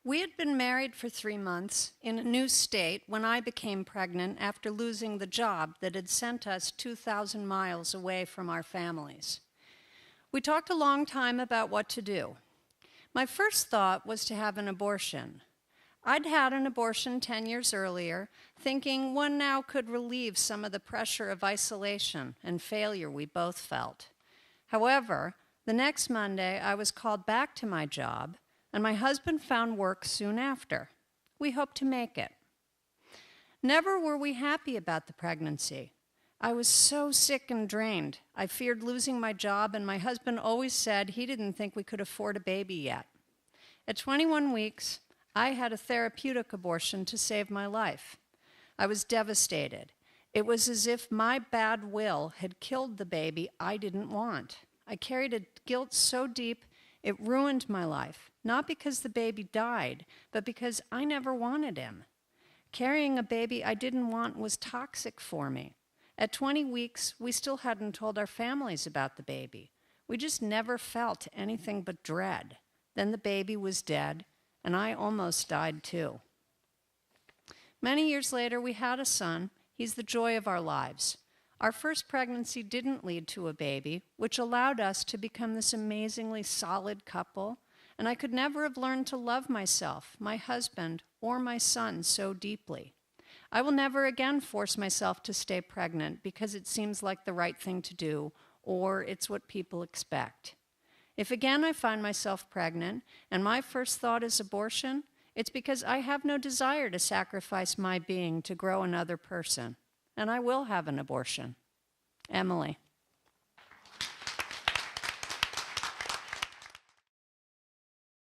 We had been married for 3 months in a new state when I became pregnant after losing the job that had sent us 2,000 miles away from our families. We talked a long time about what to do. My first thought was to have an abortion. I'd had an abortion 10 years earlier, thinking one now could relieve some of the pressure of isolation and failure we both felt. However, the next Monday I was called back to my job, and my husband found work soon after. We hoped to make it. Never were we happy about the pregnancy. I was so sick and drained. I feared losing my job, and my husband always said he didn't think we could afford a baby yet. At 21 weeks, I had a therapeutic abortion to save my life. I was devastated. It was as if my bad will had killed the baby I didn't want. I carried a guilt so deep it ruined my life, not because the baby died, but because I never wanted him. Carrying a baby I didn't want was toxic for me. At 20 weeks, we still hadn't told our families about the baby. We just never felt anything but dread. Then the baby was dead, and I almost died too. Many years later, we had a son. He's the joy of our lives. Our first pregnancy didn't lead to a baby, which allowed us to become this amazingly solid couple, and I could never have learned to love myself, my husband, or my son so deeply. I will never again force myself to stay pregnant because it seems like the right thing to do, or it's what people expect. If again I find myself pregnant, and my first thought is abortion, it's because I have no desire to sacrifice my being to grow another person. And I will have an abortion. Emily.